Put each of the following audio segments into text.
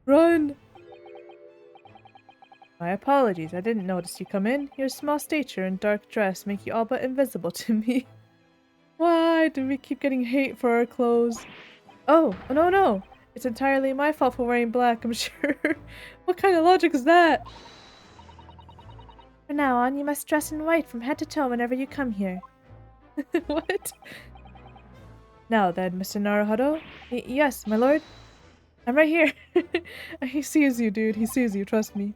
Run! My apologies, I didn't notice you come in. Your small stature and dark dress make you all but invisible to me. Why do we keep getting hate for our clothes? Oh, no, no! It's entirely my fault for wearing black, I'm sure. What kind of logic is that? From now on, you must dress in white from head to toe whenever you come here. What? Now then, Mr. Naruhodo? Yes, my lord? I'm right here. He sees you, dude. He sees you, trust me.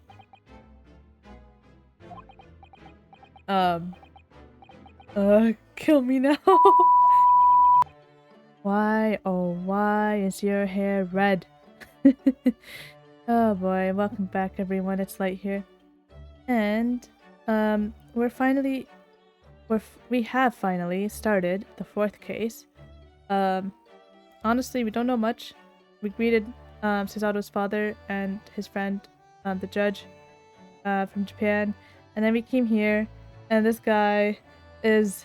Um, kill me now. Why, oh why is your hair red? Oh boy, welcome back everyone, it's Light here. And, we have finally started the fourth case. Honestly, we don't know much. We greeted, Sasato's father and his friend, the judge, from Japan. And then we came here, and this guy is...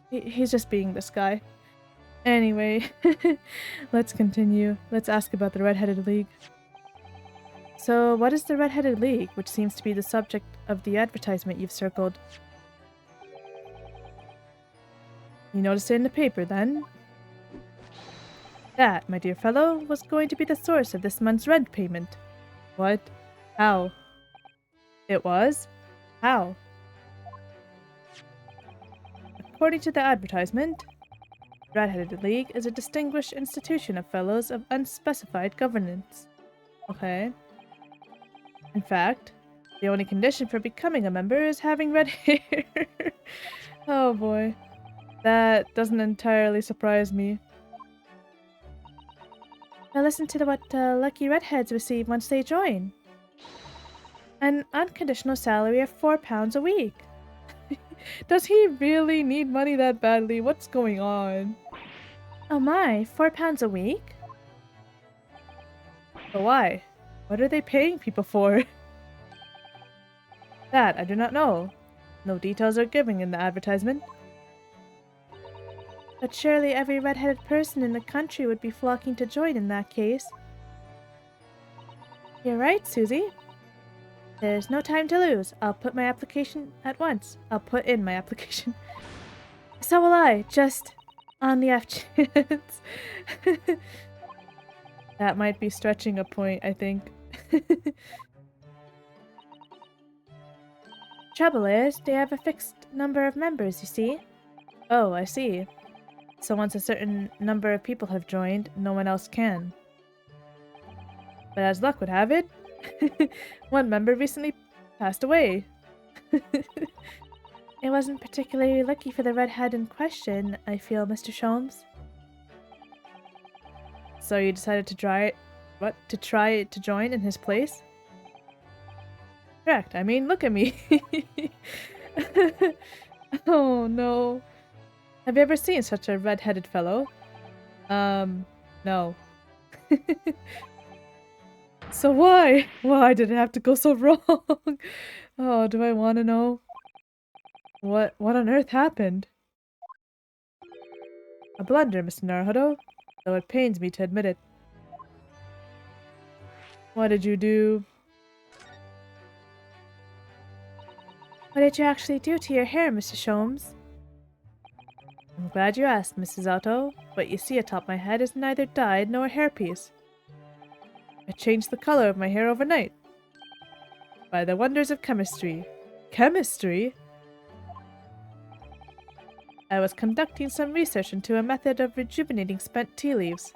he's just being this guy. Anyway, let's continue. Let's ask about the Red-Headed League. So, what is the Red-Headed League, which seems to be the subject of the advertisement you've circled? You noticed it in the paper, then? That, my dear fellow, was going to be the source of this month's rent payment. What? How? It was? How? According to the advertisement, Red-Headed League is a distinguished institution of fellows of unspecified governance. Okay. In fact, the only condition for becoming a member is having red hair. Oh boy. That doesn't entirely surprise me. Now listen to what lucky redheads receive once they join. An unconditional salary of £4 a week. Does he really need money that badly? What's going on? Oh my, £4 a week? But why? What are they paying people for? That I do not know. No details are given in the advertisement. But surely every red-headed person in the country would be flocking to join in that case. You're right, Susie. There's no time to lose. I'll put my application at once. I'll put in my application. So will I, just on the off chance. That might be stretching a point, I think. Trouble is, they have a fixed number of members, you see. Oh, I see. So once a certain number of people have joined, no one else can. But as luck would have it, one member recently passed away. It wasn't particularly lucky for the redhead in question, I feel, Mr. Sholmes. So you decided to try to join in his place? Correct. I mean, look at me. Oh no. Have you ever seen such a red-headed fellow? No. So why? Why did it have to go so wrong? Oh, do I want to know? What on earth happened? A blunder, Mr. Naruhodo, though it pains me to admit it. What did you do? What did you actually do to your hair, Mr. Sholmes? I'm glad you asked, Mrs. Otto. What you see atop my head is neither dyed nor a hairpiece. I changed the color of my hair overnight. By the wonders of chemistry. Chemistry? I was conducting some research into a method of rejuvenating spent tea leaves,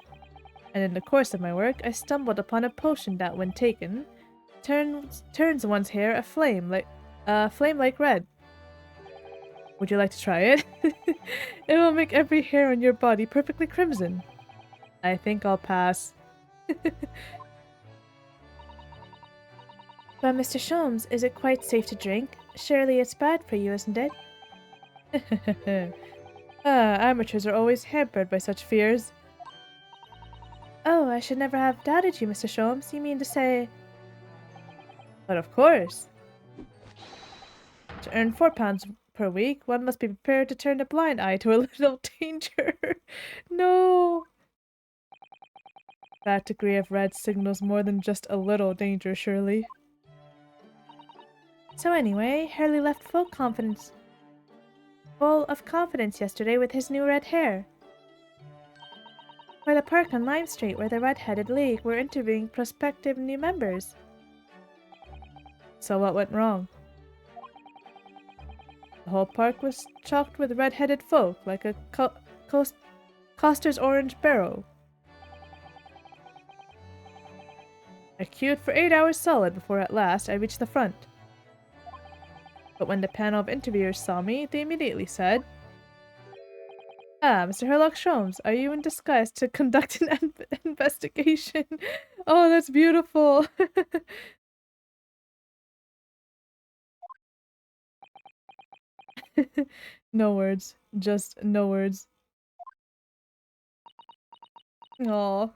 and in the course of my work I stumbled upon a potion that, when taken, turns one's hair flame like red. Would you like to try it? It will make every hair on your body perfectly crimson. I think I'll pass. But Mr. Sholmes, is it quite safe to drink? Surely it's bad for you, isn't it? Amateurs are always hampered by such fears. Oh, I should never have doubted you, Mr. Sholmes. You mean to say... But of course. To earn £4 per week, one must be prepared to turn a blind eye to a little danger. No. That degree of red signals more than just a little danger, surely. So anyway, Hurley left full of confidence yesterday with his new red hair. For the park on Lime Street where the Red-Headed League were interviewing prospective new members. So what went wrong? The whole park was chocked with red-headed folk, like a Coster's orange barrow. I queued for 8 hours solid before at last I reached the front. But when the panel of interviewers saw me, they immediately said, "Ah, Mr. Sholmes, are you in disguise to conduct an investigation?" Oh, that's beautiful. No words. Just no words. Aww.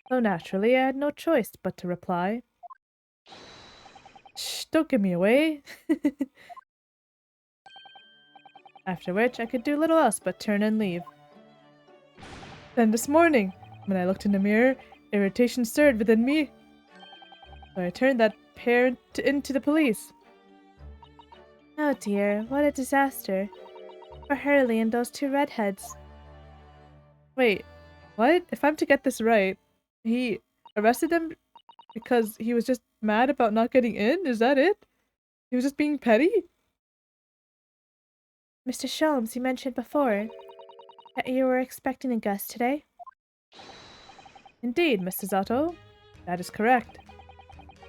So naturally, I had no choice but to reply, "Shh, don't give me away." After which, I could do little else but turn and leave. Then this morning, when I looked in the mirror, irritation stirred within me. So I turned that pair into the police. Oh dear, what a disaster. For Hurley and those two redheads. Wait, what? If I'm to get this right, he arrested them because he was just mad about not getting in? Is that it? He was just being petty? Mr. Sholmes, you mentioned before that you were expecting a guest today. Indeed, Mrs. Otto. That is correct.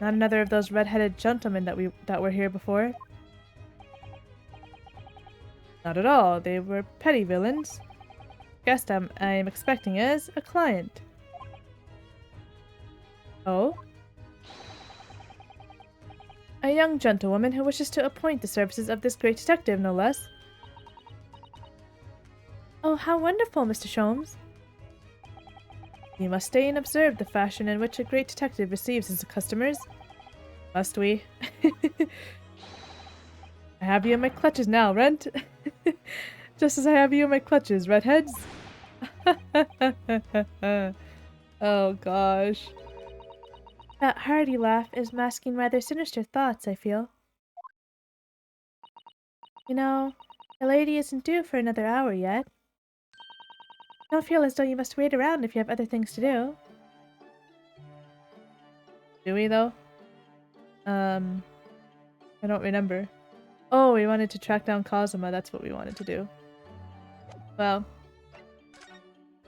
Not another of those red-headed gentlemen that were here before. Not at all. They were petty villains. Guest I am expecting is a client. Oh? A young gentlewoman who wishes to appoint the services of this great detective, no less. Oh, how wonderful, Mr. Sholmes. We must stay and observe the fashion in which a great detective receives his customers. Must we? I have you in my clutches now, Rent. Just as I have you in my clutches, redheads. Oh gosh. That hearty laugh is masking rather sinister thoughts, I feel. You know, the lady isn't due for another hour yet. Don't feel as though you must wait around if you have other things to do. Do we, though? I don't remember. Oh, we wanted to track down Kazuma, that's what we wanted to do. Well.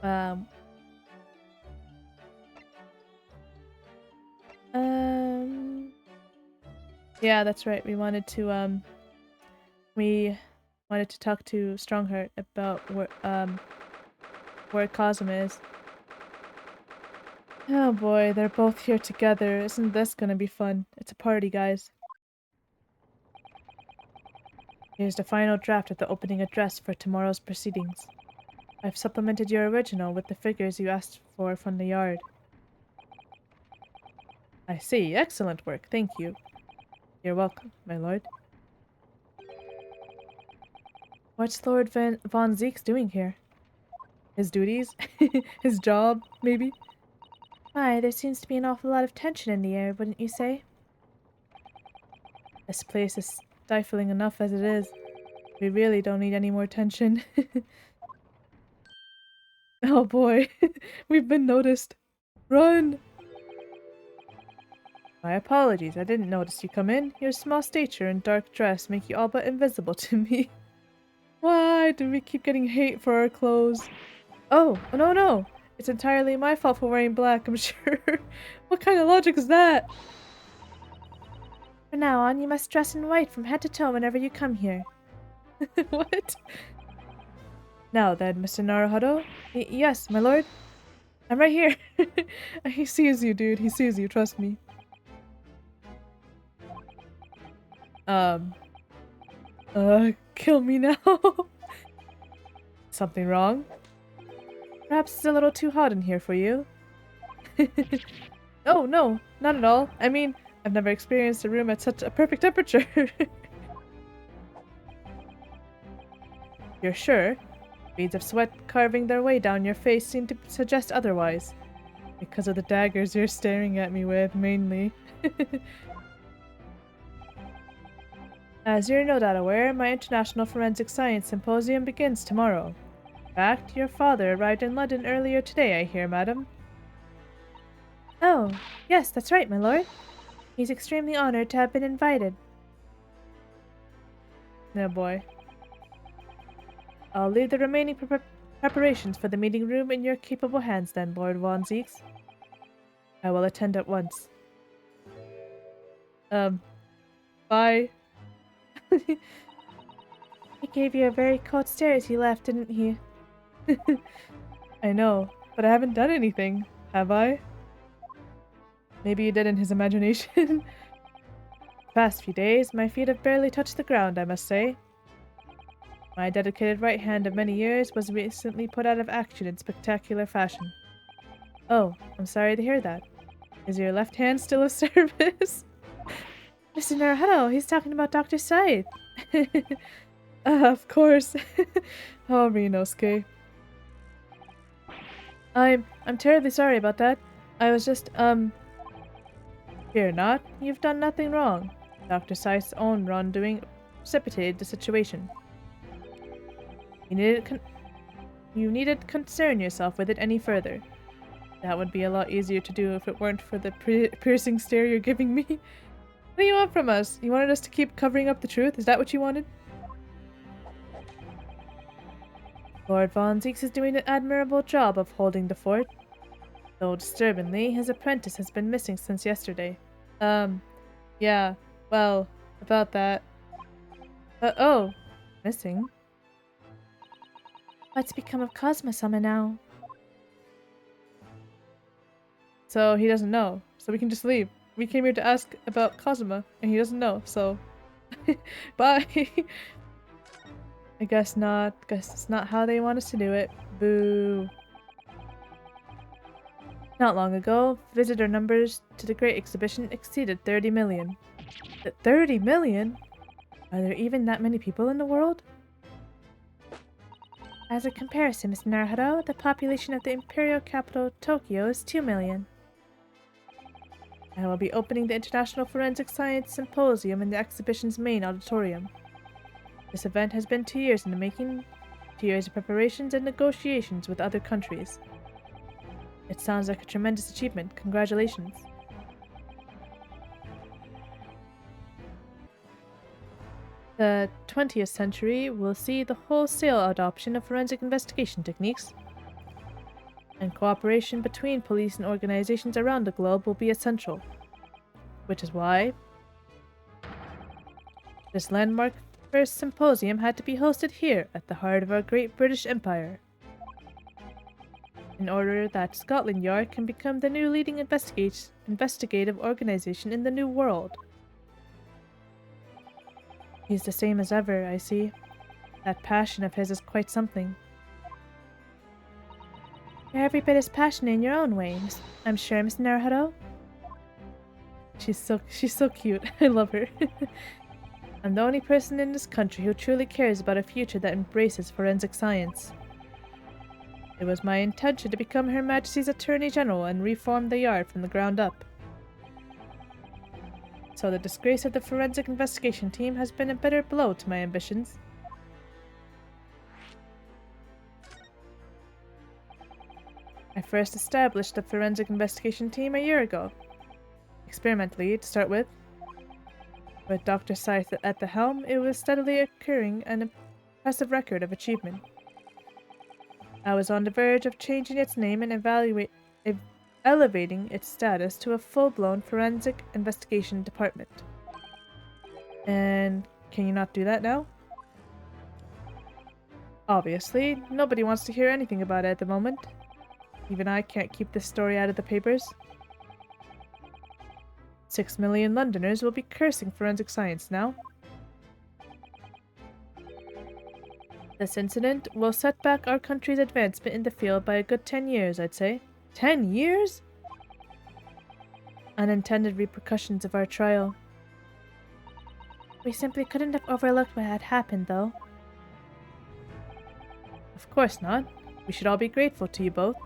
Um... Yeah, that's right. We wanted to talk to Strongheart about where Kazuma is. Oh boy, they're both here together. Isn't this gonna be fun? It's a party, guys. Here's the final draft of the opening address for tomorrow's proceedings. I've supplemented your original with the figures you asked for from the yard. I see. Excellent work. Thank you. You're welcome, my lord. What's Lord Von Zeke's doing here? His duties? His job, maybe? My, there seems to be an awful lot of tension in the air, wouldn't you say? This place is stifling enough as it is. We really don't need any more tension. Oh boy, we've been noticed. Run! My apologies, I didn't notice you come in. Your small stature and dark dress make you all but invisible to me. Why do we keep getting hate for our clothes? Oh, no. It's entirely my fault for wearing black, I'm sure. What kind of logic is that? From now on, you must dress in white from head to toe whenever you come here. What? Now then, Mr. Naruhodo? Yes, my lord? I'm right here. He sees you, dude. He sees you, trust me. Kill me now. Something wrong? Perhaps it's a little too hot in here for you. Oh, no, not at all. I mean, I've never experienced a room at such a perfect temperature. You're sure? Beads of sweat carving their way down your face seem to suggest otherwise. Because of the daggers you're staring at me with, mainly. As you're no doubt aware, my International Forensic Science Symposium begins tomorrow. In fact, your father arrived in London earlier today, I hear, madam. Oh, yes, that's right, my lord. He's extremely honored to have been invited. No boy. I'll leave the remaining preparations for the meeting room in your capable hands then, Lord Von Zeeks. I will attend at once. Bye. He gave you a very cold stare as he left, didn't he? I know, but I haven't done anything, have I? Maybe you did in his imagination. The past few days, my feet have barely touched the ground, I must say. My dedicated right hand of many years was recently put out of action in spectacular fashion. Oh, I'm sorry to hear that. Is your left hand still of service? Mr. Naruto, he's talking about Dr. Scythe. Of course. Oh, Rinosuke. I'm terribly sorry about that. I was just, Fear not. You've done nothing wrong. Dr. Scythe's own wrongdoing precipitated the situation. You needn't concern yourself with it any further. That would be a lot easier to do if it weren't for the piercing stare you're giving me. What do you want from us? You wanted us to keep covering up the truth? Is that what you wanted? Lord Von Zeeks is doing an admirable job of holding the fort. Though disturbingly, his apprentice has been missing since yesterday. Yeah, well, about that. Oh, missing? What's become of Cosmo-sama now? So he doesn't know, so we can just leave. We came here to ask about Kazuma, and he doesn't know, so... Bye! I guess not. Guess it's not how they want us to do it. Boo. Not long ago, visitor numbers to the Great Exhibition exceeded 30 million. 30 million? Are there even that many people in the world? As a comparison, Mr. Naruto, the population of the imperial capital, Tokyo, is 2 million. I will be opening the International Forensic Science Symposium in the exhibition's main auditorium. This event has been 2 years in the making, 2 years of preparations and negotiations with other countries. It sounds like a tremendous achievement. Congratulations. The 20th century will see the wholesale adoption of forensic investigation techniques, and cooperation between police and organizations around the globe will be essential. Which is why this landmark first symposium had to be hosted here at the heart of our great British Empire, in order that Scotland Yard can become the new leading investigative organization in the New World. He's the same as ever, I see. That passion of his is quite something. You're every bit as passionate in your own way, I'm sure, Miss Naruto. She's so cute. I love her. I'm the only person in this country who truly cares about a future that embraces forensic science. It was my intention to become Her Majesty's Attorney General and reform the Yard from the ground up. So the disgrace of the forensic investigation team has been a bitter blow to my ambitions. I first established the forensic investigation team a year ago. Experimentally, to start with. With Dr. Scythe at the helm, it was steadily accruing an impressive record of achievement. I was on the verge of changing its name and elevating its status to a full-blown forensic investigation department. And can you not do that now? Obviously, nobody wants to hear anything about it at the moment. Even I can't keep this story out of the papers. 6 million Londoners will be cursing forensic science now. This incident will set back our country's advancement in the field by a good 10 years, I'd say. 10 years? Unintended repercussions of our trial. We simply couldn't have overlooked what had happened, though. Of course not. We should all be grateful to you both.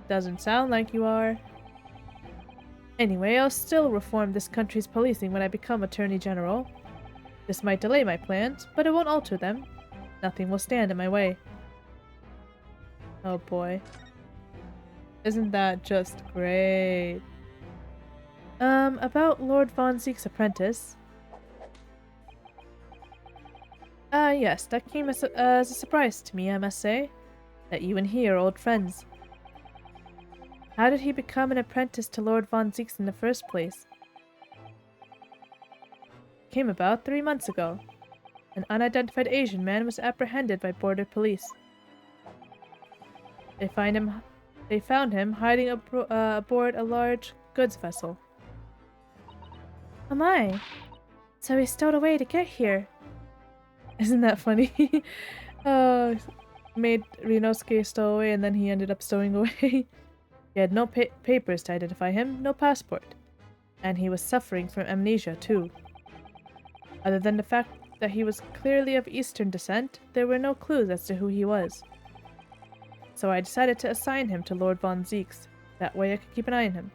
Doesn't sound like you are. Anyway, I'll still reform this country's policing when I become Attorney General. This might delay my plans, but it won't alter them. Nothing will stand in my way. Oh boy. Isn't that just great? About Lord Von Zeke's apprentice. Yes, that came as a surprise to me, I must say. That you and he are old friends. How did he become an apprentice to Lord Von Zeke's in the first place? Came about 3 months ago. An unidentified Asian man was apprehended by border police. They found him hiding aboard a large goods vessel. Oh my! So he stowed away to get here. Isn't that funny? Made Rinosuke stow away and then he ended up stowing away. He had no papers to identify him, no passport. And he was suffering from amnesia too. Other than the fact that he was clearly of Eastern descent, there were no clues as to who he was. So I decided to assign him to Lord Von Zeke's. That way I could keep an eye on him.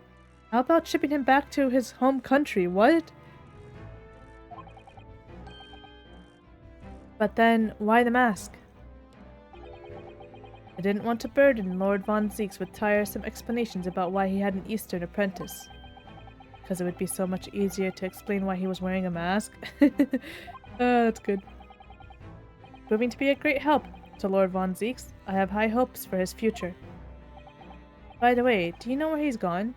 How about shipping him back to his home country? What? But then, why the mask? I didn't want to burden Lord Von Zeke's with tiresome explanations about why he had an Eastern apprentice. Because it would be so much easier to explain why he was wearing a mask. That's good. Proving to be a great help to Lord Von Zeke's, I have high hopes for his future. By the way, do you know where he's gone?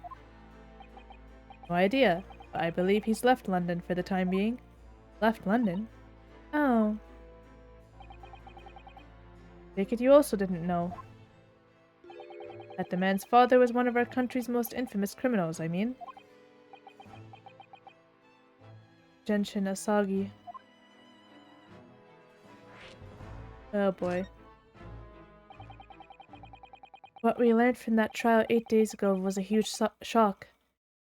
No idea, but I believe he's left London for the time being. Left London? Oh. Take it you also didn't know. That the man's father was one of our country's most infamous criminals, I mean. Genshin Asagi. Oh boy. What we learned from that trial 8 days ago was a huge shock.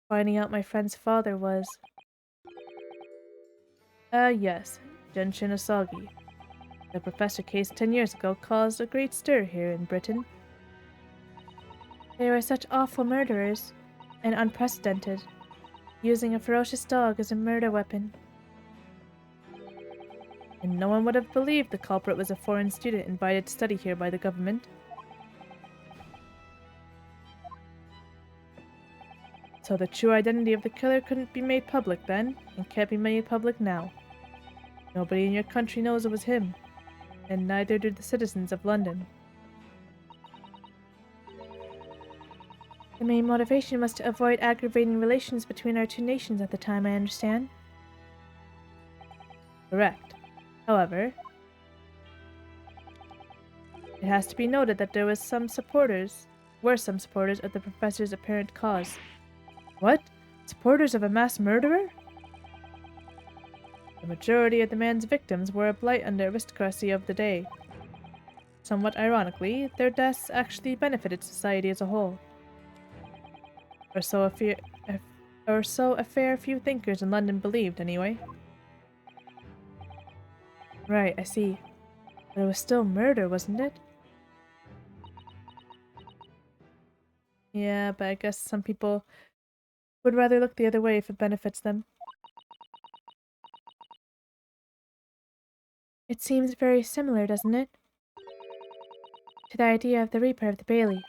Finding out my friend's father was... yes. Genshin Asagi. The professor case 10 years ago caused a great stir here in Britain. They were such awful murderers, and unprecedented, using a ferocious dog as a murder weapon. And no one would have believed the culprit was a foreign student invited to study here by the government. So the true identity of the killer couldn't be made public then, and can't be made public now. Nobody in your country knows it was him, and neither do the citizens of London. The main motivation was to avoid aggravating relations between our two nations at the time, I understand. Correct. However, it has to be noted that there were some supporters of the professor's apparent cause. What? Supporters of a mass murderer? The majority of the man's victims were a blight on the aristocracy of the day. Somewhat ironically, their deaths actually benefited society as a whole. Or so a fair few thinkers in London believed, anyway. Right, I see. But it was still murder, wasn't it? Yeah, but I guess some people would rather look the other way if it benefits them. It seems very similar, doesn't it? To the idea of the Reaper of the Bailey.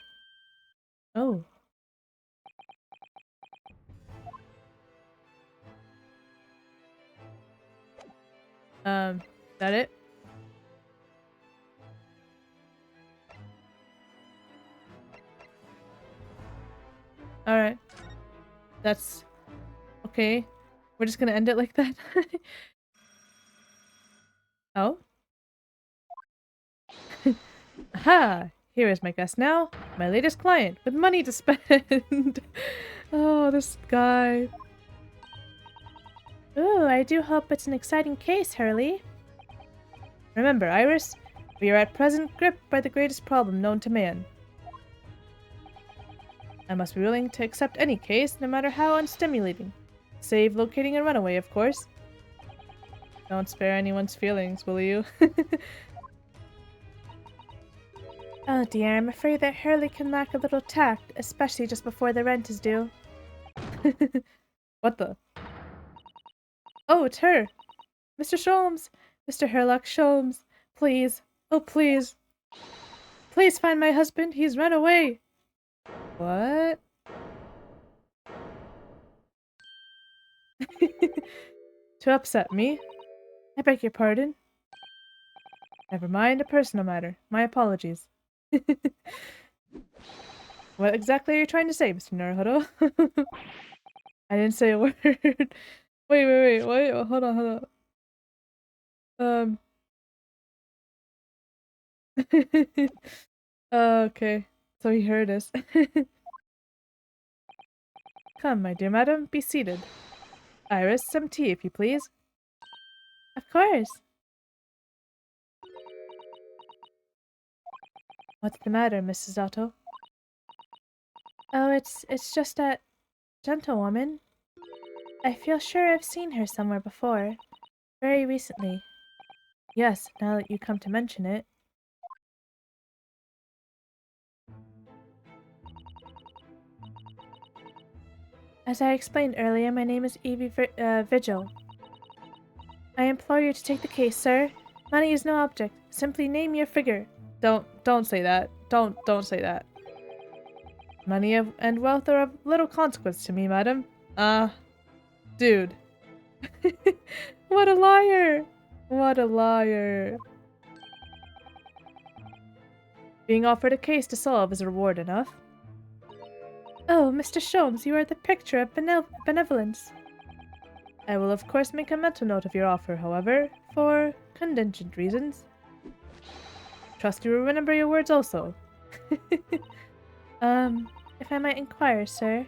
Oh. Is that it? Alright. That's... okay. We're just gonna end it like that? Oh? Aha! Here is my guest now, my latest client, with money to spend! Oh, this guy. Ooh, I do hope it's an exciting case, Hurley. Remember, Iris, we are at present gripped by the greatest problem known to man. I must be willing to accept any case, no matter how unstimulating. Save locating a runaway, of course. Don't spare anyone's feelings, will you? Oh dear, I'm afraid that Hurley can lack a little tact, especially just before the rent is due. What the? Oh, it's her! Mr. Sholmes! Mr. Herlock Sholmes! Please, oh please, please find my husband! He's run away! What? To upset me? I beg your pardon? Never mind, a personal matter. My apologies. What exactly are you trying to say, Mr. Naruhodo? I didn't say a word. Wait. Hold on. Um. Okay. So he heard us. Come, my dear madam, be seated. Iris, some tea, if you please. Of course. What's the matter, Mrs. Otto? Oh, it's just that gentlewoman. I feel sure I've seen her somewhere before. Very recently. Yes, now that you come to mention it. As I explained earlier, my name is Evie Vigil. I implore you to take the case, sir. Money is no object. Simply name your figure. Don't say that. Don't say that. Money and wealth are of little consequence to me, madam. Dude. What a liar! What a liar. Being offered a case to solve is reward enough. Oh, Mr. Sholmes, you are the picture of benevolence. I will of course make a mental note of your offer, however, for contingent reasons. Trust you will remember your words also. If I might inquire, sir.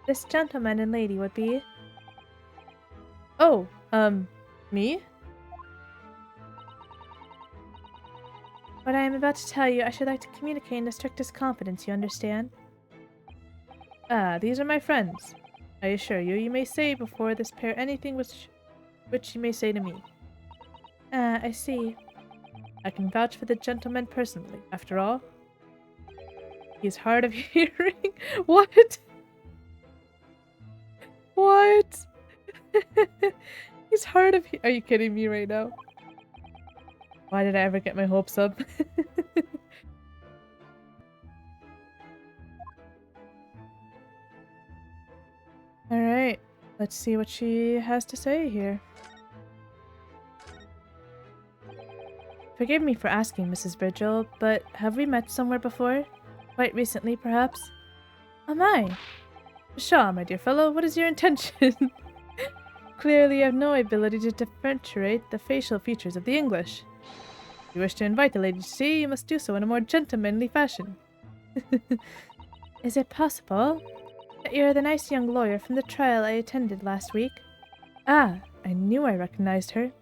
This gentleman and lady would be... Oh, me? What I am about to tell you, I should like to communicate in the strictest confidence, you understand? Ah, these are my friends. I assure you, you may say before this pair anything which you may say to me. Ah, I see. I can vouch for the gentleman personally, after all. He is hard of hearing. What? What? He's hard of Are you kidding me right now? Why did I ever get my hopes up? Alright, let's see what she has to say here. Forgive me for asking, Mrs. Virgil, but have we met somewhere before? Quite recently, perhaps? Oh my! Pshaw, my dear fellow, what is your intention? Clearly you have no ability to differentiate the facial features of the English. If you wish to invite the lady to tea, you must do so in a more gentlemanly fashion. Is it possible that you are the nice young lawyer from the trial I attended last week? Ah, I knew I recognized her.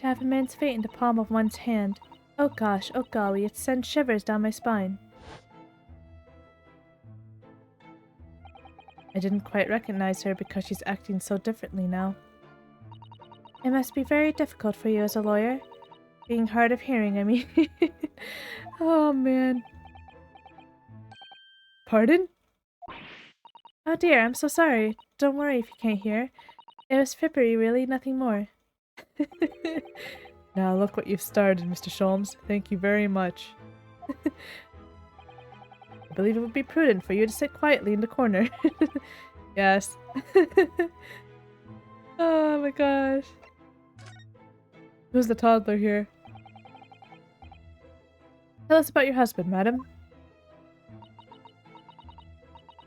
To have a man's fate in the palm of one's hand. Oh gosh, oh golly, it sends shivers down my spine. I didn't quite recognize her because she's acting so differently now. It must be very difficult for you as a lawyer. Being hard of hearing, I mean. Oh man. Pardon? Oh dear, I'm so sorry. Don't worry if you can't hear. It was frippery, really, nothing more. Now look what you've started, Mr. Sholmes. Thank you very much. I believe it would be prudent for you to sit quietly in the corner. Yes. Oh my gosh. Who's the toddler here? Tell us about your husband, madam.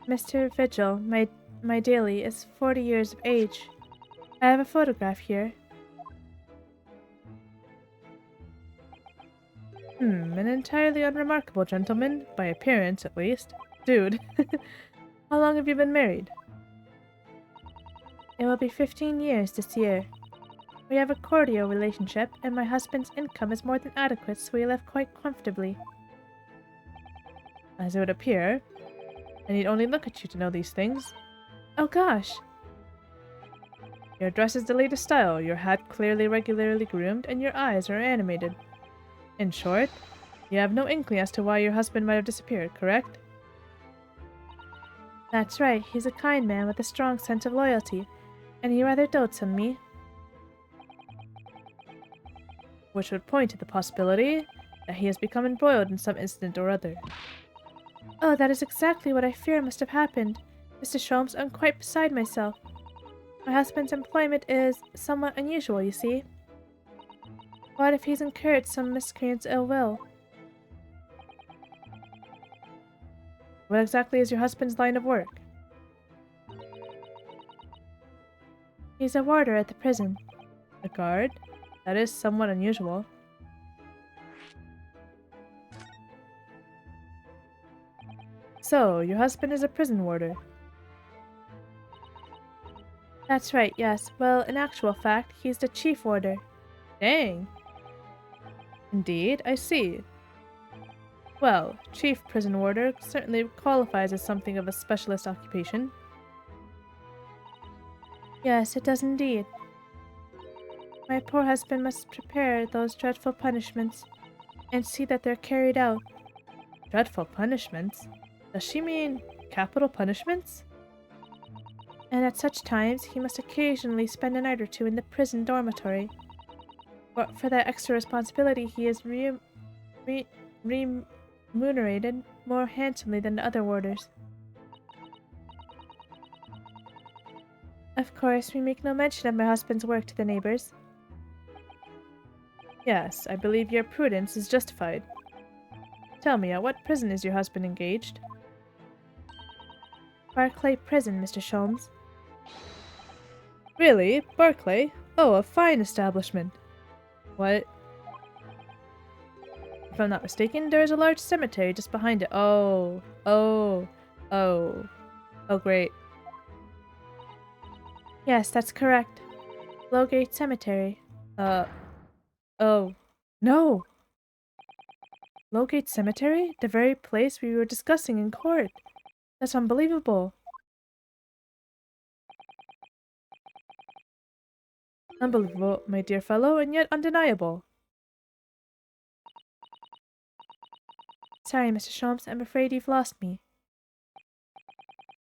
Mr. Vigil, my daily, is 40 years of age. I have a photograph here. An entirely unremarkable gentleman, by appearance at least. Dude. How long have you been married? It will be 15 years this year. We have a cordial relationship, and my husband's income is more than adequate, so we live quite comfortably. As it would appear, I need only look at you to know these things. Oh gosh! Your dress is the latest style, your hat clearly regularly groomed, and your eyes are animated. In short, you have no inkling as to why your husband might have disappeared, correct? That's right, he's a kind man with a strong sense of loyalty, and he rather dotes on me. Which would point to the possibility that he has become embroiled in some incident or other. Oh, that is exactly what I fear must have happened. Mr. Sholmes, I'm quite beside myself. My husband's employment is somewhat unusual, you see. What if he's incurred some miscreant's ill will? What exactly is your husband's line of work? He's a warder at the prison. A guard? That is somewhat unusual. So, your husband is a prison warder? That's right, yes. Well, in actual fact, he's the chief warder. Dang. Indeed, I see. Well, chief prison warder certainly qualifies as something of a specialist occupation. Yes, it does indeed. My poor husband must prepare those dreadful punishments and see that they're carried out. Dreadful punishments? Does she mean capital punishments? And at such times, he must occasionally spend a night or two in the prison dormitory. But for that extra responsibility, he is remunerated more handsomely than the other warders. Of course, we make no mention of my husband's work to the neighbors. Yes, I believe your prudence is justified. Tell me, at what prison is your husband engaged? Barclay Prison, Mr. Sholmes. Really? Barclay? Oh, a fine establishment. What? If I'm not mistaken, there is a large cemetery just behind it. Oh, great. Yes, that's correct. Lowgate Cemetery. Oh. No! Lowgate Cemetery? The very place we were discussing in court. That's unbelievable. Unbelievable, my dear fellow, and yet undeniable. Sorry, Mr. Sholmes, I'm afraid you've lost me.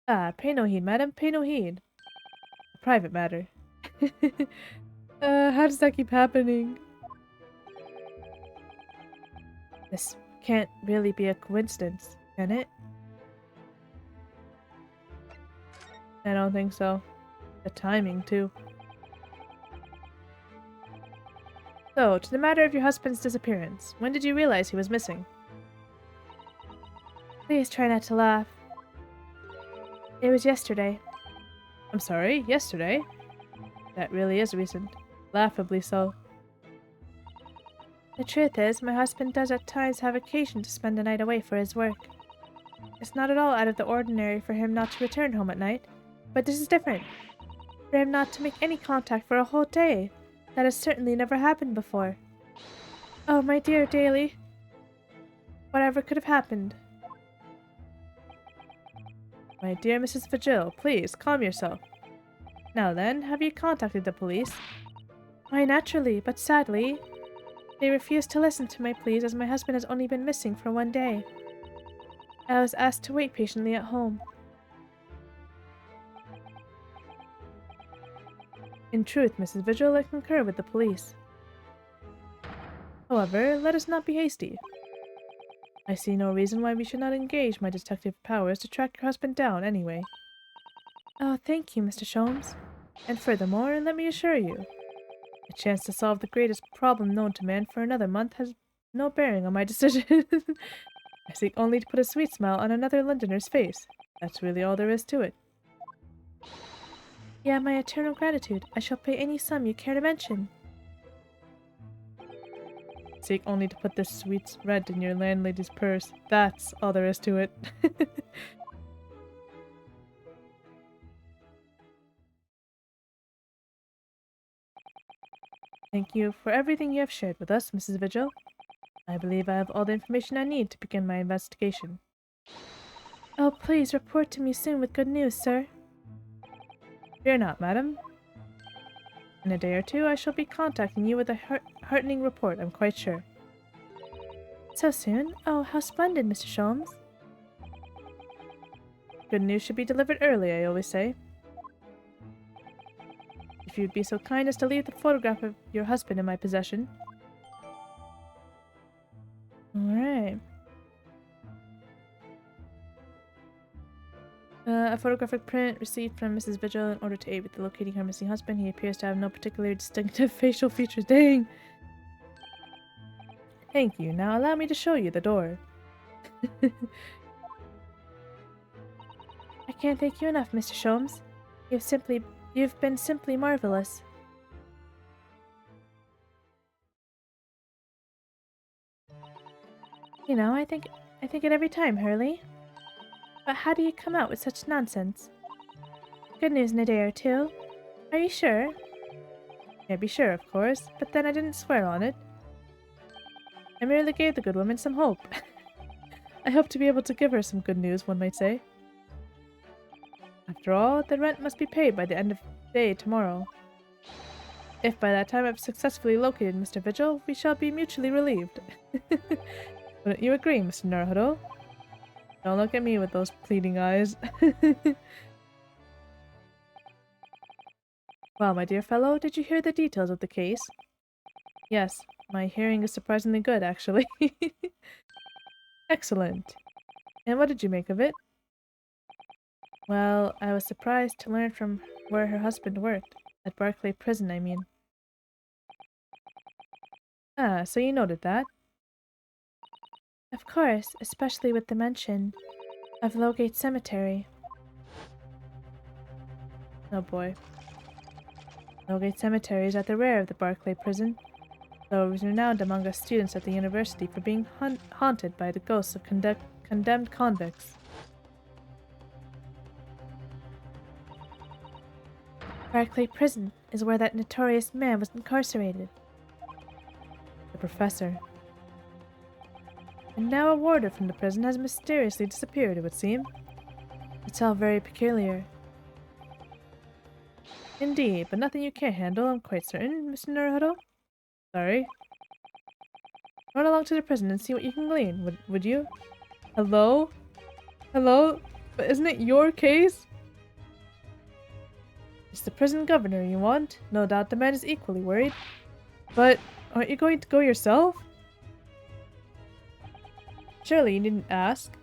Ah, pay no heed, madam, pay no heed. A private matter. How does that keep happening? This can't really be a coincidence, can it? I don't think so. The timing, too. So, to the matter of your husband's disappearance. When did you realize he was missing? Please try not to laugh. It was yesterday. I'm sorry, yesterday? That really is recent. Laughably so. The truth is, my husband does at times have occasion to spend the night away for his work. It's not at all out of the ordinary for him not to return home at night, but this is different. For him not to make any contact for a whole day. That has certainly never happened before. Oh, my dear Daly. Whatever could have happened? My dear Mrs. Vigil, please, calm yourself. Now then, have you contacted the police? Why, naturally, but sadly, they refused to listen to my pleas as my husband has only been missing for one day. I was asked to wait patiently at home. In truth, Mrs. Vigil, I concur with the police. However, let us not be hasty. I see no reason why we should not engage my detective powers to track your husband down anyway. Oh, thank you, Mr. Sholmes. And furthermore, let me assure you, a chance to solve the greatest problem known to man for another month has no bearing on my decision. I seek only to put a sweet smile on another Londoner's face. That's really all there is to it. Yeah, my eternal gratitude. I shall pay any sum you care to mention. Seek only to put this sweet red in your landlady's purse. That's all there is to it. Thank you for everything you have shared with us, Mrs. Vigil. I believe I have all the information I need to begin my investigation. Oh, please report to me soon with good news, sir. Fear not, madam. In a day or two, I shall be contacting you with a heartening report, I'm quite sure. So soon? Oh, how splendid, Mr. Sholmes. Good news should be delivered early, I always say. If you'd be so kind as to leave the photograph of your husband in my possession. Alright. A photographic print received from Mrs. Vigil in order to aid with locating her missing husband. He appears to have no particularly distinctive facial features. Dang! Thank you. Now allow me to show you the door. I can't thank you enough, Mr. Sholmes. You've been simply marvelous. You know, I think it every time, Hurley. But how do you come out with such nonsense? Good news in a day or two. Are you sure? Yeah, be sure, of course, but then I didn't swear on it. I merely gave the good woman some hope. I hope to be able to give her some good news, one might say. After all, the rent must be paid by the end of the day tomorrow. If by that time I've successfully located Mr. Vigil, we shall be mutually relieved. Wouldn't you agree, Mr. Naruto? Don't look at me with those pleading eyes. Well, my dear fellow, did you hear the details of the case? Yes, my hearing is surprisingly good, actually. Excellent. And what did you make of it? Well, I was surprised to learn from where her husband worked. At Barclay Prison, I mean. Ah, so you noted that? Of course, especially with the mention of Lowgate Cemetery. Oh boy. Lowgate Cemetery is at the rear of the Barclay Prison, though it was renowned among us students at the university for being haunted by the ghosts of condemned convicts. Barclay Prison is where that notorious man was incarcerated. The professor. And now a warder from the prison has mysteriously disappeared, it would seem. It's all very peculiar. Indeed, but nothing you can't handle, I'm quite certain, Mr. Naruto. Sorry. Run along to the prison and see what you can glean, would you? Hello? Hello? But isn't it your case? It's the prison governor you want. No doubt the man is equally worried. But aren't you going to go yourself? Surely you didn't ask.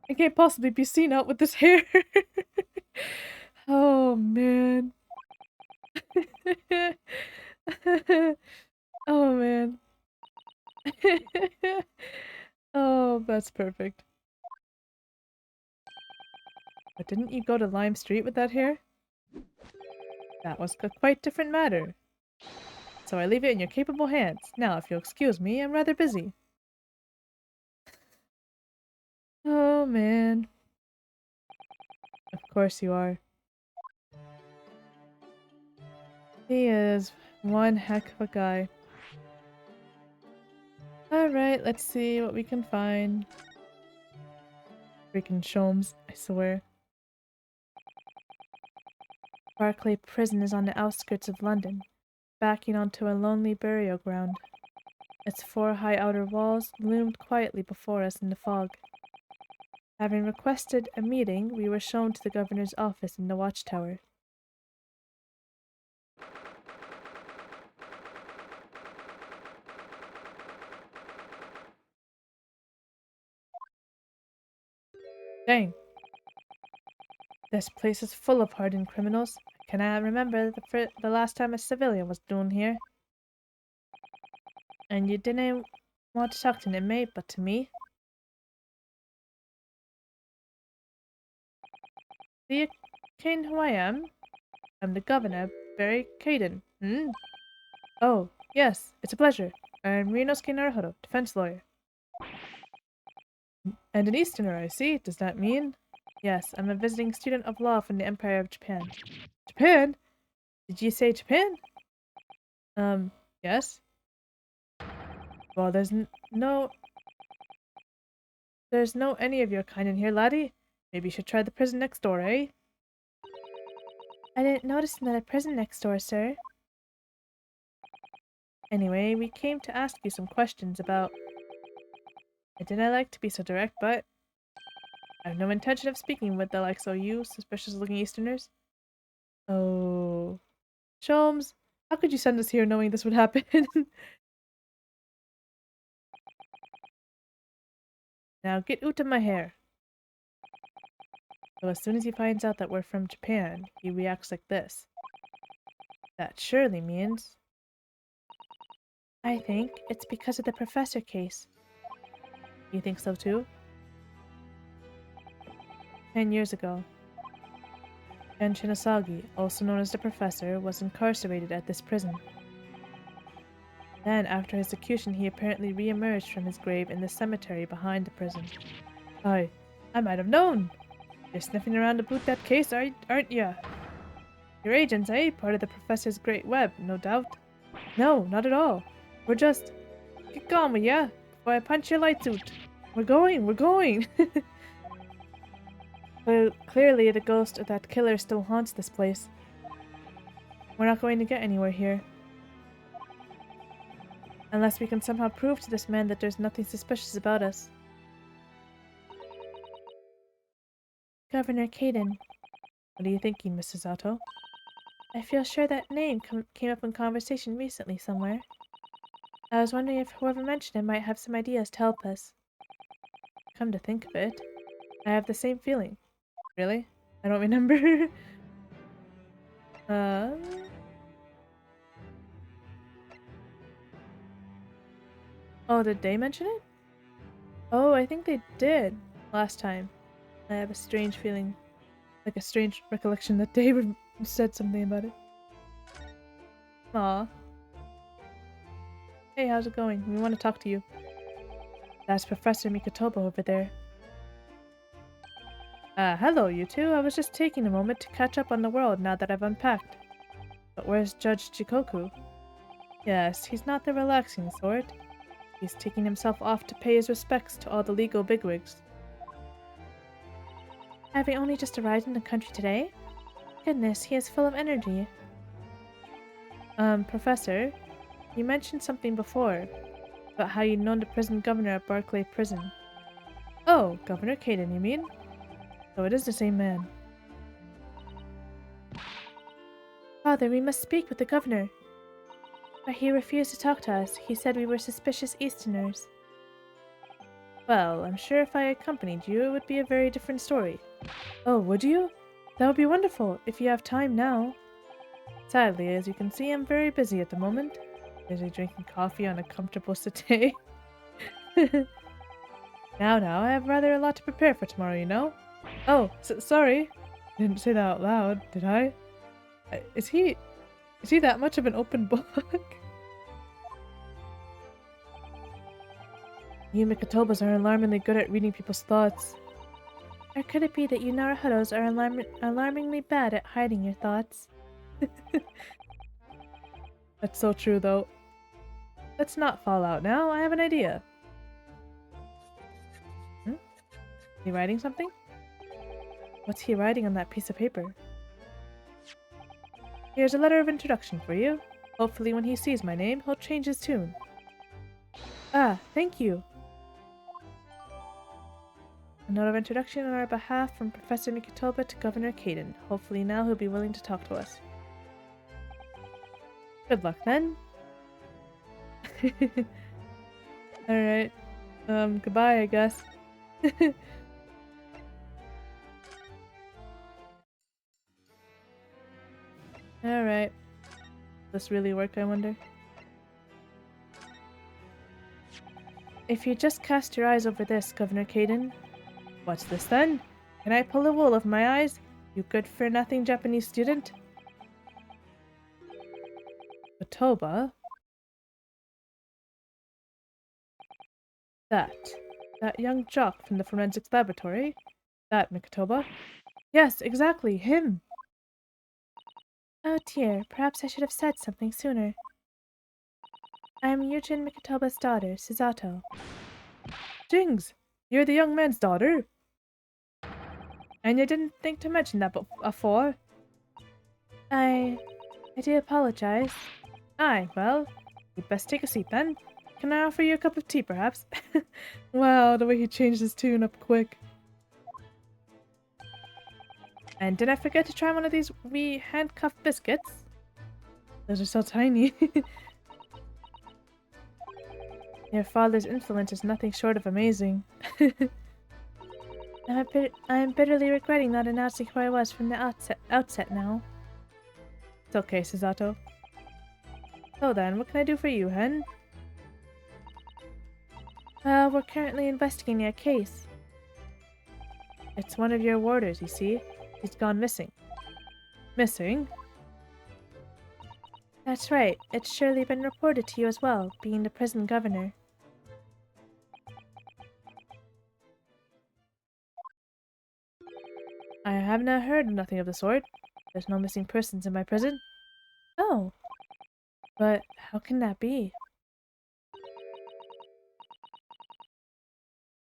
I can't possibly be seen out with this hair. Oh, man. Oh, man. Oh, that's perfect. But didn't you go to Lime Street with that hair? That was a quite different matter. So I leave it in your capable hands. Now, if you'll excuse me, I'm rather busy. Oh, man. Of course you are. He is one heck of a guy. Alright, let's see what we can find. Freaking Sholmes, I swear. Barclay Prison is on the outskirts of London, backing onto a lonely burial ground. Its four high outer walls loomed quietly before us in the fog. Having requested a meeting, we were shown to the governor's office in the watchtower. Dang. This place is full of hardened criminals. I cannot remember the last time a civilian was down here. And you didn't want to talk to an inmate, but to me? Do you ken who I am? I'm the governor, Barry Caden. Hmm? Oh, yes, it's a pleasure. I'm Rinosuke Naruhodo, defense lawyer. And an Easterner, I see. Does that mean? Yes, I'm a visiting student of law from the Empire of Japan. Japan? Did you say Japan? Yes? Well, there's no any of your kind in here, laddie. Maybe you should try the prison next door, eh? I didn't notice another prison next door, sir. Anyway, we came to ask you some questions about... I didn't like to be so direct, but I have no intention of speaking with the likes of you, suspicious-looking Easterners. Oh... Sholmes, how could you send us here knowing this would happen? Now get out of my hair. So as soon as he finds out that we're from Japan, he reacts like this. That surely means... I think it's because of the professor case. You think so too? 10 years ago, Ken Shinasagi, also known as the Professor, was incarcerated at this prison. Then, after his execution, he apparently re-emerged from his grave in the cemetery behind the prison. I might have known! You're sniffing around about that case, aren't ya? You're agents, eh? Part of the Professor's great web, no doubt. No, not at all. We're just... Get gone with ya, before I punch your lights out. We're going! Well, clearly the ghost of that killer still haunts this place. We're not going to get anywhere here. Unless we can somehow prove to this man that there's nothing suspicious about us. Governor Caden. What are you thinking, Mrs. Zato? I feel sure that name came up in conversation recently somewhere. I was wondering if whoever mentioned it might have some ideas to help us. Come to think of it, I have the same feeling. Really? I don't remember. uh... Oh, did they mention it? Oh, I think they did last time. I have a strange feeling, like a strange recollection that David said something about it. Aw. Hey, how's it going? We want to talk to you. That's Professor Mikotoba over there. Hello, you two. I was just taking a moment to catch up on the world now that I've unpacked. But where's Judge Chikoku? Yes, he's not the relaxing sort. He's taking himself off to pay his respects to all the legal bigwigs. Having only just arrived in the country today? Goodness, he is full of energy. Professor, you mentioned something before about how you'd known the prison governor at Barclay Prison. Oh, Governor Caden, you mean? So it is the same man. Father, we must speak with the governor. But he refused to talk to us. He said we were suspicious Easterners. Well, I'm sure if I accompanied you, it would be a very different story. Oh, would you? That would be wonderful, if you have time now. Sadly, as you can see, I'm very busy at the moment. Busy drinking coffee on a comfortable settee. Now, I have rather a lot to prepare for tomorrow, you know? Oh, sorry. I didn't say that out loud, did I? Is he that much of an open book? You Mikotobas are alarmingly good at reading people's thoughts. Or could it be that you Naruhodos are alarmingly bad at hiding your thoughts? That's so true, though. Let's not fall out now. I have an idea. Is he writing something? What's he writing on that piece of paper? Here's a letter of introduction for you. Hopefully when he sees my name, he'll change his tune. Ah, thank you. A note of introduction on our behalf from Professor Mikotoba to Governor Caden. Hopefully now he'll be willing to talk to us. Good luck then. Alright. Goodbye, I guess. Alright. Does this really work, I wonder? If you just cast your eyes over this, Governor Caden. What's this then? Can I pull the wool over my eyes? You good-for-nothing Japanese student? Mikotoba? That young jock from the forensics laboratory? That Mikotoba? Yes, exactly, him! Oh dear, perhaps I should have said something sooner. I am Yujin Mikotoba's daughter, Suzato. Jings! You're the young man's daughter? And you didn't think to mention that before? I do apologize. Aye, well, you'd best take a seat then. Can I offer you a cup of tea, perhaps? Wow, the way he changed his tune up quick. And did I forget to try one of these wee handcuffed biscuits? Those are so tiny. Your father's influence is nothing short of amazing. I'm bitterly regretting not announcing who I was from the outset now. It's okay, Susato. So then, what can I do for you, hen? Well, we're currently investigating a case. It's one of your warders, you see. He's gone missing. Missing? That's right. It's surely been reported to you as well, being the prison governor. I have not heard of nothing of the sort. There's no missing persons in my prison. Oh. But how can that be?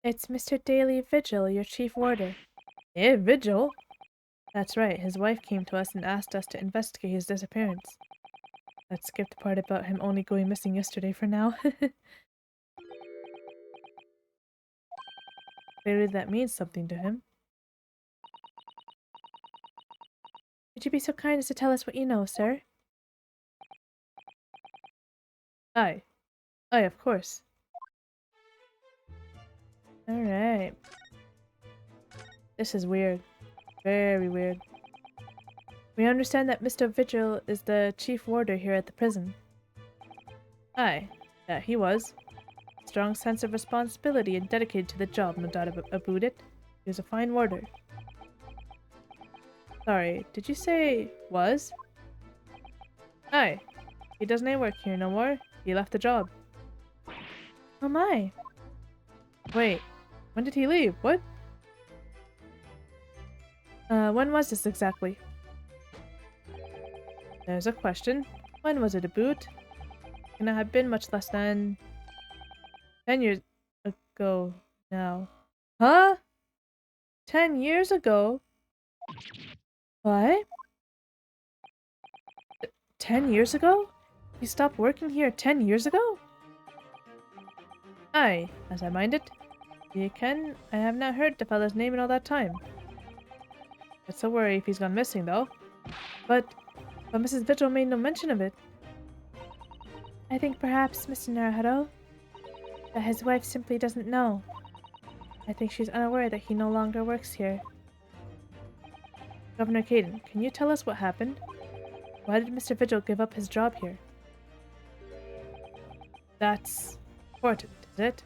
It's Mr. Daily Vigil, your chief warder. Eh, Vigil? That's right, his wife came to us and asked us to investigate his disappearance. Let's skip the part about him only going missing yesterday for now. Clearly that means something to him. Would you be so kind as to tell us what you know, sir? Aye. Aye, of course. Alright. This is weird. Very weird. We understand that Mr. Vigil is the chief warder here at the prison. Aye. Yeah, he was. Strong sense of responsibility and dedicated to the job, no doubt about it. He was a fine warder. Sorry, did you say was? Aye. He doesn't work here no more. He left the job. Oh my. Wait, when did he leave? What? When was this exactly? There's a question. When was it about? Can it have been much less than 10 years ago now? Huh? 10 years ago? What? 10 years ago? You stopped working here 10 years ago? Aye, as I mind it. You can, I have not heard the fellow's name in all that time. It's a worry if he's gone missing, though. But Mrs. Vigil made no mention of it. I think perhaps, Mr. Naruhodo, that his wife simply doesn't know. I think she's unaware that he no longer works here. Governor Caden, can you tell us what happened? Why did Mr. Vigil give up his job here? That's important, is it?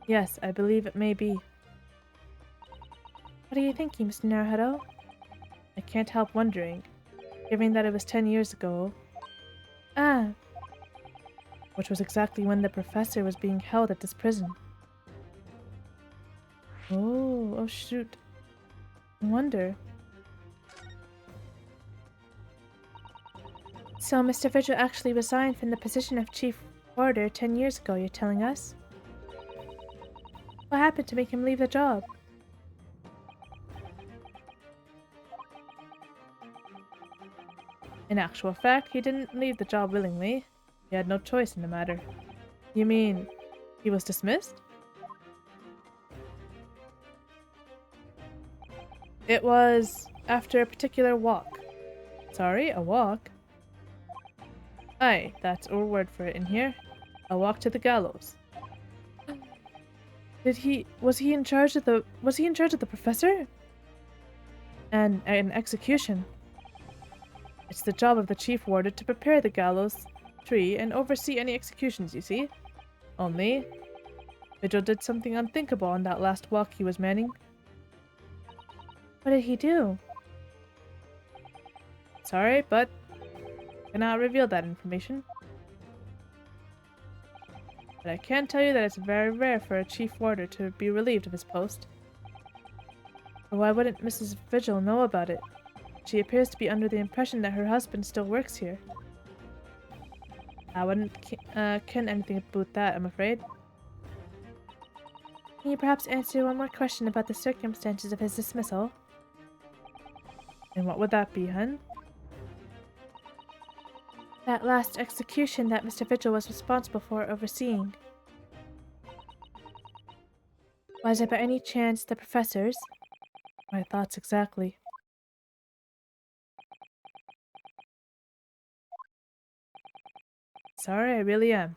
Yes, I believe it may be. What are you thinking, Mr. Naruhodo? I can't help wondering, given that it was 10 years ago. Ah! Which was exactly when the professor was being held at this prison. Oh shoot. I wonder. So Mr. Vigil actually resigned from the position of chief warder 10 years ago, you're telling us? What happened to make him leave the job? In actual fact, he didn't leave the job willingly. He had no choice in the matter. You mean, he was dismissed? It was after a particular walk. Sorry, a walk? Aye, that's our word for it in here. A walk to the gallows. Was he in charge of the professor? And an execution. It's the job of the chief warder to prepare the gallows tree and oversee any executions, you see. Only, Vigil did something unthinkable on that last walk he was manning. What did he do? Sorry, but I cannot reveal that information. But I can tell you that it's very rare for a chief warder to be relieved of his post. But why wouldn't Mrs. Vigil know about it? She appears to be under the impression that her husband still works here. I wouldn't ken anything about that, I'm afraid. Can you perhaps answer one more question about the circumstances of his dismissal? And what would that be, hun? That last execution that Mr. Vigil was responsible for overseeing. Was it by any chance the professor's? My thoughts exactly. Sorry, I really am.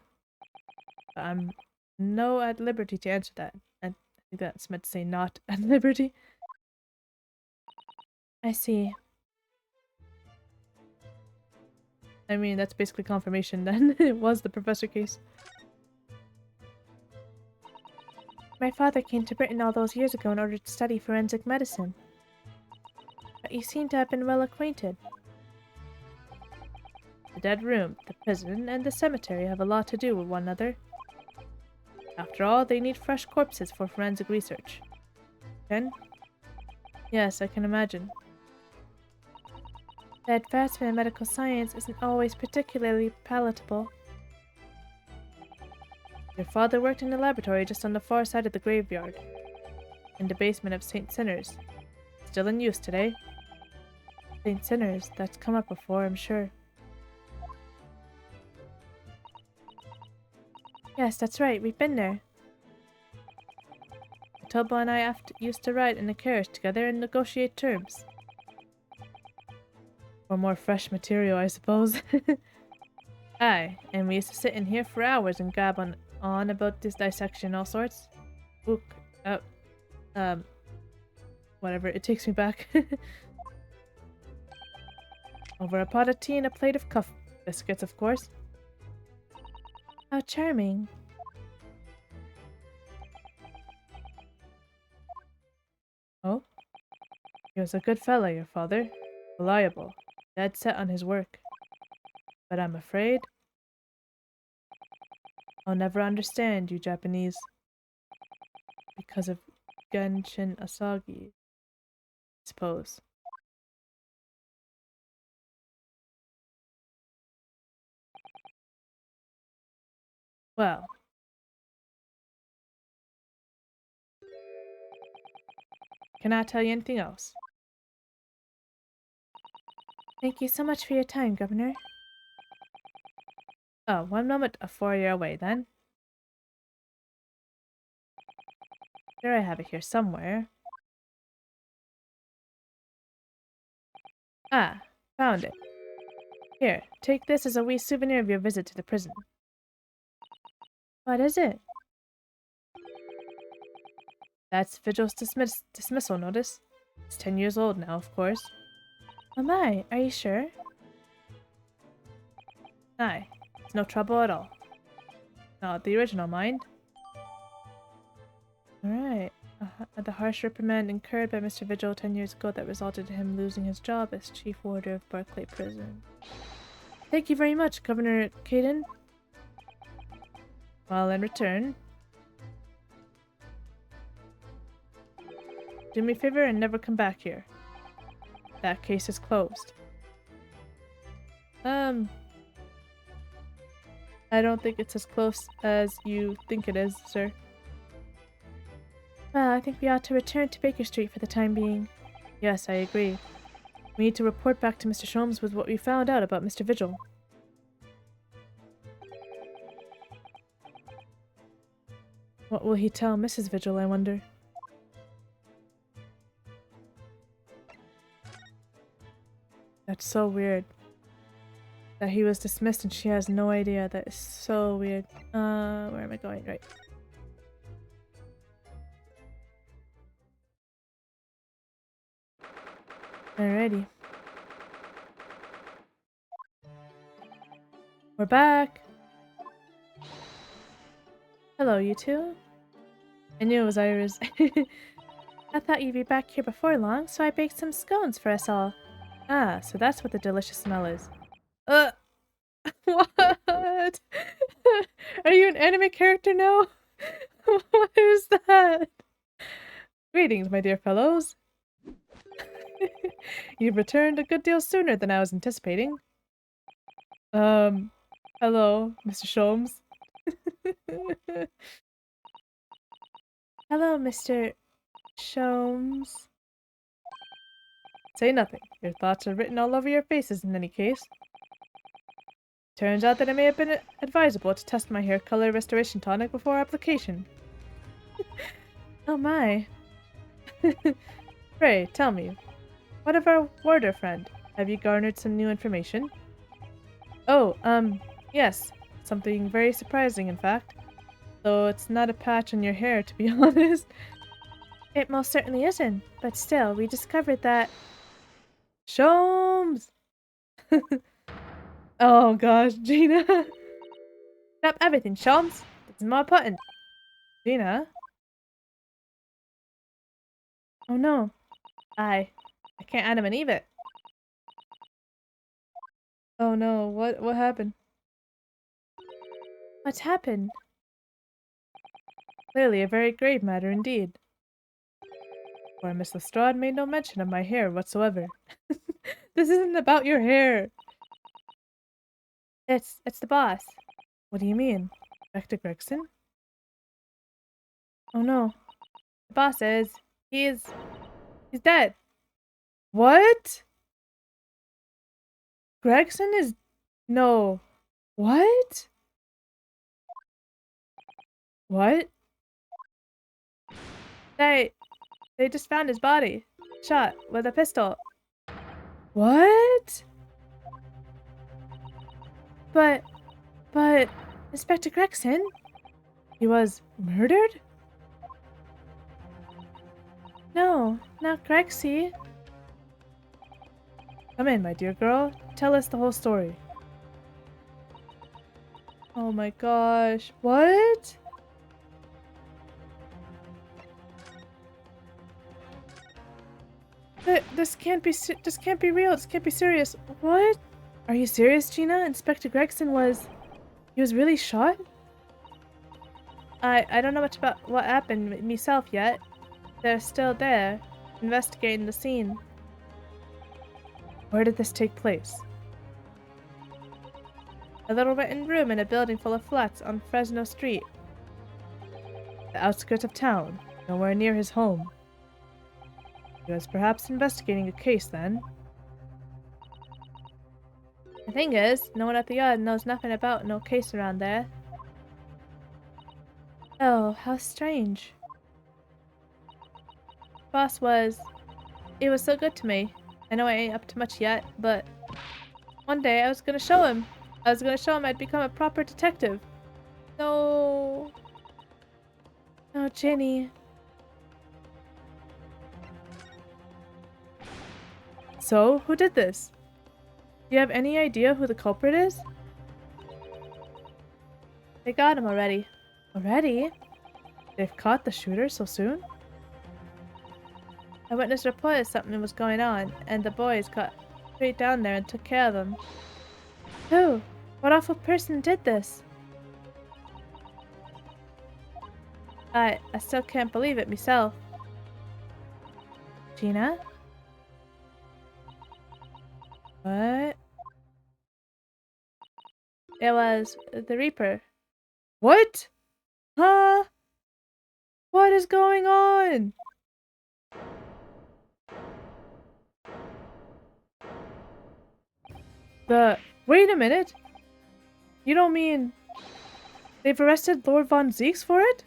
I'm no at liberty to answer that. I think that's meant to say not at liberty. I see. I mean, that's basically confirmation then. It was the professor case. My father came to Britain all those years ago in order to study forensic medicine. But you seem to have been well acquainted. The dead room, the prison, and the cemetery have a lot to do with one another. After all, they need fresh corpses for forensic research. Ken? Yes, I can imagine. The advancement in medical science isn't always particularly palatable. Your father worked in a laboratory just on the far side of the graveyard, in the basement of St. Sinner's. Still in use today. St. Sinner's, that's come up before, I'm sure. Yes, that's right, we've been there. Toba and I used to ride in a carriage together and negotiate terms. For more fresh material, I suppose. Aye, and we used to sit in here for hours and gab on about this dissection and all sorts. Ook, um, whatever, it takes me back. Over a pot of tea and a plate of cuff biscuits, of course. How charming. Oh? He was a good fellow, your father. Reliable. Dead set on his work. But I'm afraid I'll never understand you Japanese. Because of Genshin Asagi, I suppose. Well, can I tell you anything else? Thank you so much for your time, Governor. Oh, one moment before you're away, then. Sure, I have it here somewhere. Ah, found it. Here, take this as a wee souvenir of your visit to the prison. What is it? That's Vigil's dismissal notice. It's 10 years old now, of course. Oh my, are you sure? Aye, it's no trouble at all. Not the original, mind. Alright. The harsh reprimand incurred by Mr. Vigil 10 years ago that resulted in him losing his job as chief warder of Barclay Prison. Thank you very much, Governor Caden. Well, in return, do me a favor and never come back here. That case is closed. I don't think it's as close as you think it is, sir. Well, I think we ought to return to Baker Street for the time being. Yes, I agree. We need to report back to Mr. Sholmes with what we found out about Mr. Vigil. What will he tell Mrs. Vigil, I wonder? That's so weird. That he was dismissed and she has no idea. That is so weird. Where am I going? Right. Alrighty. We're back! Hello, you two. I knew it was Iris. I thought you'd be back here before long, so I baked some scones for us all. Ah, so that's what the delicious smell is. What? Are you an anime character now? What is that? Greetings, my dear fellows. You've returned a good deal sooner than I was anticipating. Hello, Mr. Sholmes. Hello, Mr. Sholmes. Say nothing. Your thoughts are written all over your faces in any case. Turns out that it may have been advisable to test my hair color restoration tonic before application. Oh my. Pray, tell me, what of our warder friend? Have you garnered some new information? Oh, yes. Something very surprising, in fact. Though it's not a patch on your hair, to be honest. It most certainly isn't, but still, we discovered that... Sholmes! Oh gosh, Gina. Stop everything, Sholmes! This is more important. Gina? Oh no. I can't Adam and Eve it. Oh no, what happened? What's happened? Clearly a very grave matter indeed. For Miss Lestrade made no mention of my hair whatsoever. This isn't about your hair. It's the boss. What do you mean? Inspector Gregson? Oh no. The boss is... He's dead. What? Gregson is... No. What? What? They just found his body. Shot with a pistol. What? But... Inspector Gregson? He was murdered? No, not Grexy. Come in, my dear girl. Tell us the whole story. Oh my gosh. What? This can't be real. This can't be serious. What? Are you serious, Gina? Inspector Gregson was... He was really shot? I don't know much about what happened myself yet. They're still there, investigating the scene. Where did this take place? A little written room in a building full of flats on Fresno Street. The outskirts of town, nowhere near his home. He was perhaps investigating a case then. The thing is, no one at the yard knows nothing about no case around there. Oh, how strange. Boss was... He was so good to me. I know I ain't up to much yet, but... One day I was gonna show him. I was gonna show him I'd become a proper detective. No... No, Jenny. So, who did this? Do you have any idea who the culprit is? They got him already. Already? They've caught the shooter so soon? A witness reported something was going on, and the boys got straight down there and took care of him. Who? What awful person did this? I still can't believe it myself. Gina? What? It was the Reaper. What? Huh? What is going on? Wait a minute. You don't mean they've arrested Lord Von Zeeks for it?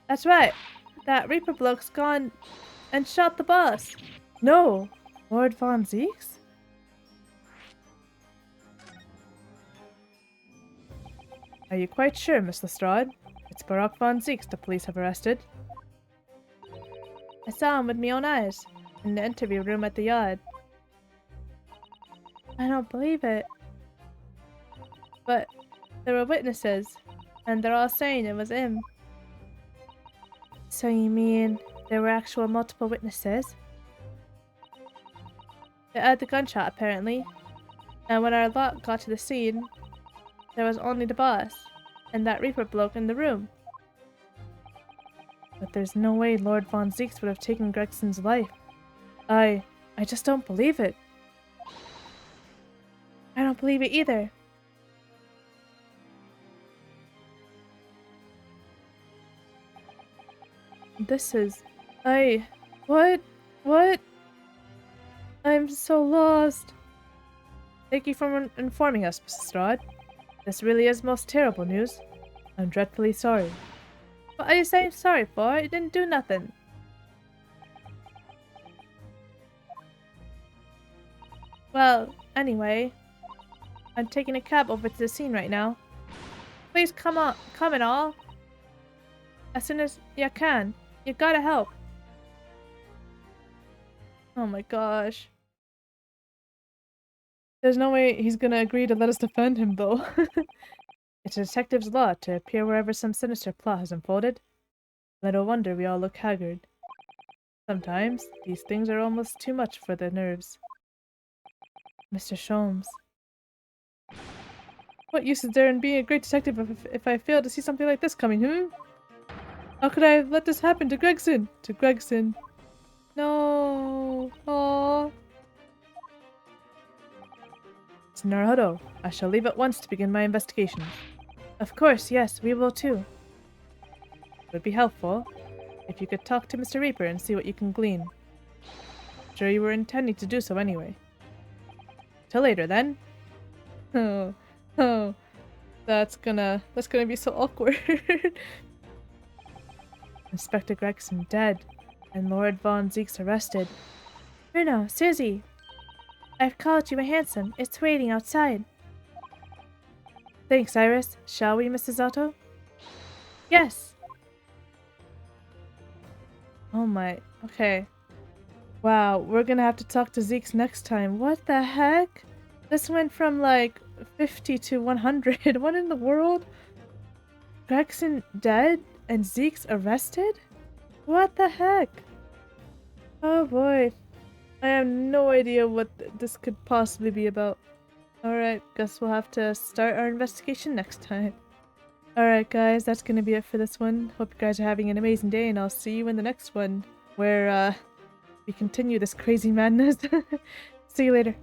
That's right. That Reaper bloke's gone and shot the boss. No. Lord Von Zeeks? Are you quite sure, Miss Lestrade? It's Barak Von Zeeks the police have arrested. I saw him with my own eyes, in the interview room at the yard. I don't believe it. But there were witnesses, and they're all saying it was him. So you mean there were actual multiple witnesses? They heard the gunshot, apparently. And when our lot got to the scene, there was only the boss, and that Reaper bloke in the room. But there's no way Lord Von Zeeks would have taken Gregson's life. I just don't believe it. I don't believe it either. This is... What? I'm so lost. Thank you for informing us, Mrs. Strahd. This really is most terrible news. I'm dreadfully sorry. What are you saying sorry for? You didn't do nothing. Well, anyway, I'm taking a cab over to the scene right now. Please come and all. As soon as you can. You gotta help. Oh my gosh. There's no way he's gonna agree to let us defend him, though. It's a detective's law to appear wherever some sinister plot has unfolded. Little wonder we all look haggard. Sometimes, these things are almost too much for the nerves. Mr. Sholmes. What use is there in being a great detective if I fail to see something like this coming, How could I let this happen to Gregson? To Gregson. No. Aww. Naruto, I shall leave at once to begin my investigations. Of course, yes, we will too. It would be helpful if you could talk to Mr. Reaper and see what you can glean. Sure you were intending to do so anyway. Till later then. Oh, that's gonna be so awkward. Inspector Gregson dead, and Lord Von Zeke's arrested. Bruno, Susie, I've called you a hansom. It's waiting outside. Thanks, Iris. Shall we, Mrs. Otto? Yes. Oh my. Okay. Wow, we're gonna have to talk to Zeke's next time. What the heck? This went from like 50 to 100. What in the world? Gregson dead and Zeke's arrested? What the heck? Oh boy. I have no idea what this could possibly be about. Alright, guess we'll have to start our investigation next time. Alright guys, that's gonna be it for this one. Hope you guys are having an amazing day, and I'll see you in the next one, where we continue this crazy madness. See you later.